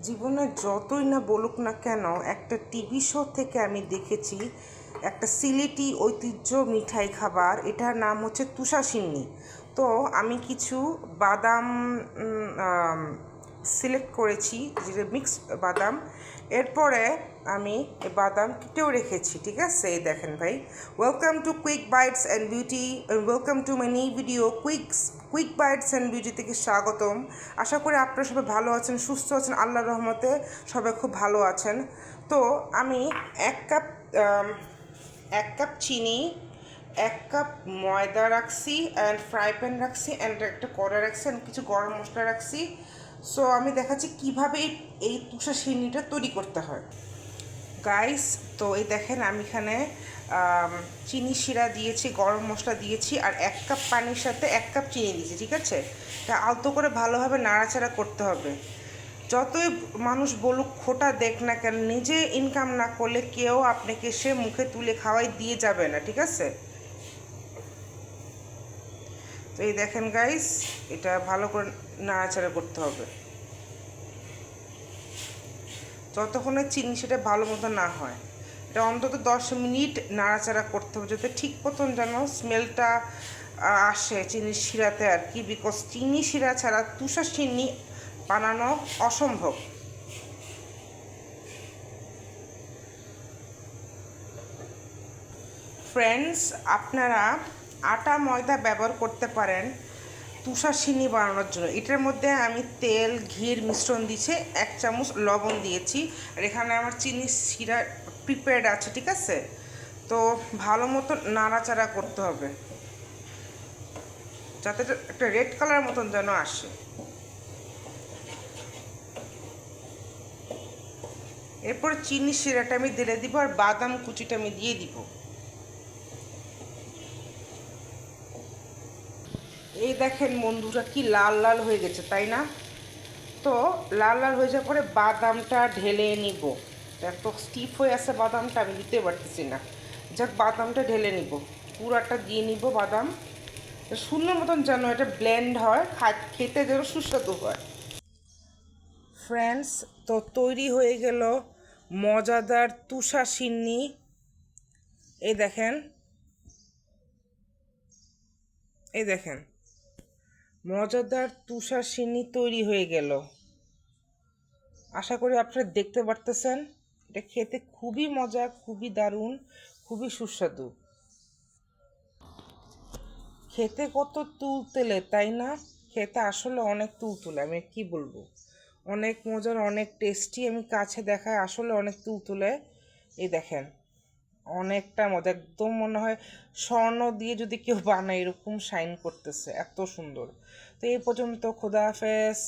জীবনে যতই না বলুক না কেন, একটা টিভি শো থেকে আমি দেখেছি একটা সিলেটি ঐতিহ্য মিঠাই খাবার, এটার নাম হচ্ছে তুষারসিন্নি। তো আমি কিছু বাদাম সিলেক্ট করেছি, যেটা মিক্সড বাদাম। এরপরে আমি এই বাদাম কেটেও রেখেছি, ঠিক আছে? এই দেখেন ভাই, welcome to quick bites and beauty, welcome to my new video quick bites and beauty থেকে স্বাগতম। আশা করি আপনারা সবাই ভালো আছেন, সুস্থ আছেন, আল্লাহর রহমতে সবাই খুব ভালো আছেন। তো আমি এক কাপ চিনি, এক কাপ ময়দা রাখছি, অ্যান্ড ফ্রাই প্যান রাখছি, অ্যান্ড একটা কড়া রাখছি, অ্যান্ড কিছু গরম মশলা রাখছি। সো আমি দেখাচ্ছি কীভাবে এই তুষারসিন্নিটা তৈরি করতে হয় গাইস। তো এই দেখেন, আমি এখানে চিনি শিরা দিয়েছি, গরম মশলা দিয়েছি, আর এক কাপ পানির সাথে এক কাপ চিনি দিয়েছি, ঠিক আছে? তা আলতো করে ভালোভাবে নাড়াচাড়া করতে হবে। যতই মানুষ বলুক খোটা দেখ না কেন, নিজে ইনকাম না করলে কেউ আপনাকে সে মুখে তুলে খাওয়াই দিয়ে যাবে না, ঠিক আছে? তো এই দেখেন গাইস, এটা ভালো করে নাড়াচাড়া করতে হবে যতক্ষণে চিনি সেটা ভালো মতো না হয়। এটা অন্তত 10 মিনিট নাড়াচাড়া করতে হবে, যাতে ঠিক মতন যেন স্মেলটা আসে চিনির শিরাতে আর কি, বিকজ চিনি শিরা ছাড়া তুষারসিন্নি বানানো অসম্ভব। ফ্রেন্ডস, আপনারা আটা ময়দা ব্যবহার করতে পারেন তুষারসিন্নি বানানোর জন্য। এটার মধ্যে আমি তেল ঘির মিশ্রণ দিয়েছি, 1 চামচ লবণ দিয়েছি, আর এখানে আমার চিনি শিরা প্রিপেয়ার্ড আছে, ঠিক আছে? তো ভালো মতো নাড়াচাড়া করতে হবে যাতে একটা রেড কালার মতন যেন আসে। এরপর চিনি শিরাটা আমি দিলে দিব, আর বাদাম কুচিটা আমি দিয়ে দিব। এই দেখেন বন্ধুরা, কি লাল লাল হয়ে গেছে, তাই না? তো লাল লাল হয়ে যাওয়ার পরে বাদামটা ঢেলে নিব। এত স্টিফ হয়ে আছে বাদামটা, আমি দিতে পারতেছি না। যাক, বাদামটা ঢেলে নিব, পুরাটা দিয়ে নিব বাদাম। সুন্দর মতন যেন এটা ব্লেন্ড হয়, খেতে যেন সুস্বাদু হয়। ফ্রেন্ডস, তো তৈরি হয়ে গেল মজাদার তুষারসিন্নি। এই দেখেন, এই দেখেন, মজাদার তুষারসিন্নি তৈরি হয়ে গেল। আশা করি আপনারা দেখতে পারতেছেন। এটা খেতে খুবই মজা, খুবই দারুণ, খুবই সুস্বাদু। খেতে কত তুলতুলে, তাই না? খেতে আসলে অনেক তুলতুলে, আমি কি বলবো, অনেক মজার, অনেক টেস্টি। আমি কাছে দেখায় আসলে অনেক তুলতুলে। এই দেখেন, অনেকটা মজা, একদম মনে হয় স্বর্ণ দিয়ে যদি কেউ বানায় এরকম শাইন করতেছে, এত সুন্দর। তো এই পর্যন্ত, খোদা হাফেজ।